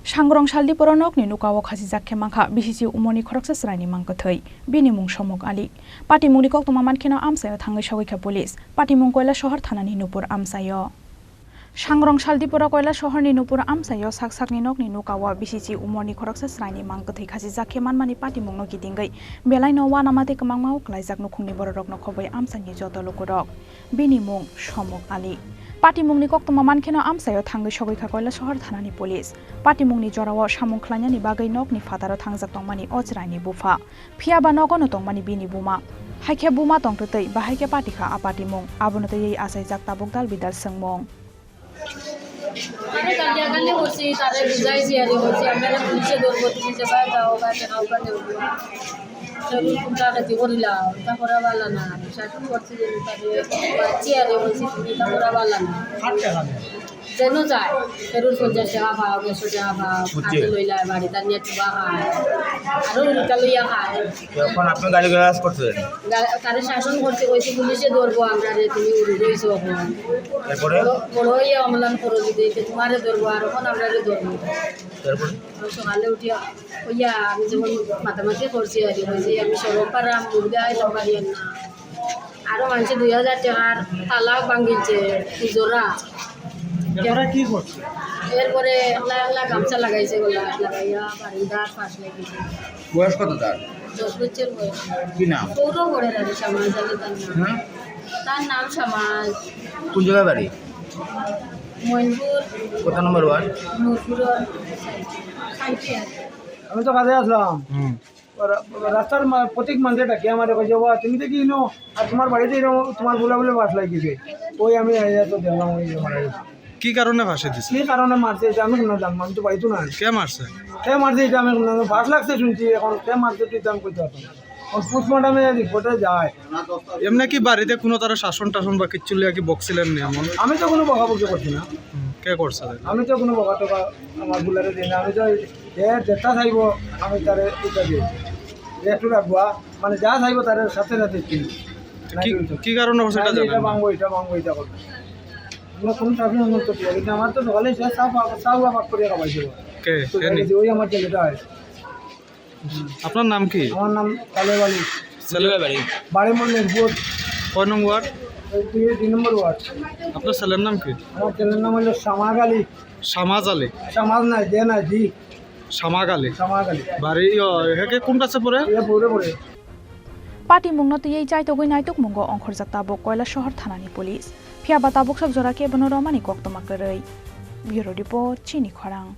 Sangrong Shaldi Poronok ni nukawo khasi jakke mangkha BCC umoni khoroksa srani mangkathai bini mung Somok Ali pati mungni kok tomaman khena amsayo thangai sawikha police pati mung Koila Sohor thanani nupur amsayo Sangrong Shaldi Pora Koila Sohor ni nupur amsayo sak ni nok ni nukawo BCC umoni khoroksa srani mangkathai khasi jakke manmani pati mung no gidingai belai no wana mate kamangmau klaijak nukhungni borok no khoboi amsani joto lokurok bini mung Somok Ali Pati mungni kok tomaman khena amsayo thangai sawikha Koila Sohor thanani police pati mungni jorao samung khlainani bagai nok ni fataro thangjak tongmani ojrani bufa phiaba nogono tongmani bini buma haikhe buma tongtei ba haikhe pati kha apati mung abonate ei asai jak tabukdal bidal sengmong अरे कल्याण होती तारे बुझाई सी अरे होती हमें police दौर बोलती से बात आओगा चनाव का दे जरूर कुंटा करती बोलिला ता कोरा वाला ना शासन करती तारे बच्ची अरे होती ता कोरा वाला ना जनो जाए जरूर सोचा से आ भाव सोचा भाव आते लइला बाड़ी तानिया तुबा खाए आरो उल्टालिया खाए এখন আপনি গাড়ি গ্যাস করতেছেন তারে শাসন করতে কইছে পুলিশে ধরবো আমরা রে তুমি উড়ে রইছো এখন তারপরে বড়ই আমলান করে দিতে তোমারে ধরবো আর এখন আমরা রে ধরবো তারপরে সকালে উঠিয়া কইয়া আমি যখন মাতামাতি করছি আর কইছি আমি সরব পারাম মুরগাই লগাইয়েন না আরো মানুষ 2000 টাকার তালাক ভাঙিছে পুজোরা কি করছে এরপরে একলা গামছা লাগাইছে বলা লাগাইয়া বাড়িদার পাশ লাগিয়েছে বয়স কত তার 10 বছর বয়স কি নাম পুরো করে রাখি সমাজ আলে তার নাম সমাজ কোন জায়গায় বাড়ি মইনপুর কত নম্বর ওয়ার্ড নূরপুর আমি তো কাজে আসলাম রাস্তার প্রত্যেক মানুষে ডাকে আমার কাছে তুমি দেখি নো আর তোমার বাড়িতে তোমার বলে বলে বাস লাগিয়েছে ওই আমি তো দেখলাম ওই মারা গেছে কি কারণে ফাঁসি দিছে কি কারণে মারছে এটা আমি কোনো জানবো আমি তো বাড়িতে না কে মারছে কে মারছে এটা আমি ফাঁস লাগছে শুনছি এখন কে মারছে তুই আমি করতে পারতাম পোস্টমর্টমে রিপোর্টে যায় এমনি কি বাড়িতে কোনো তারা শাসন টাসন বা কিচ্ছু লিয়া কি বকছিলেন না এমন আমি তো কোনো বকাবকি করছি না কে করছে আমি তো কোনো বকা টকা আমার বুলারে দিই না আমি তো যেটা চাইব আমি তারে এটা দিই একটু রাখবো মানে যা চাইব তার সাথে সাথে কি কারণে সেটা এটা জানেন ভাঙবো এটা করবো কোনো চাকরি তো কিন্তু আমার তো সকালে চাউ পাক করে খাওয়াইছিল কে ওই আমার ছেলেটা হয় আপনার নাম কি আমার নাম কালেব আলী ছেলের বাড়ি বাড়ি মনে বোধ কয় নং ওয়ার্ড 2 নম্বর ওয়ার্ড আপনার ছেলের নাম কি আমার ছেলের নাম হলো সামাগ আলী সামাজ আলী সামাজ না যে না জি সামাগ আলী সামাগ আলী বাড়ি হেকে কোন কাছে পড়ে পড়ে Pati mung noti ei jai togoi naituk mungo ongkhor jak tabuk Koila Sohor thanani police phiaba tabuk sak jora ke bono romani kok tomakrei bureau report chini khorang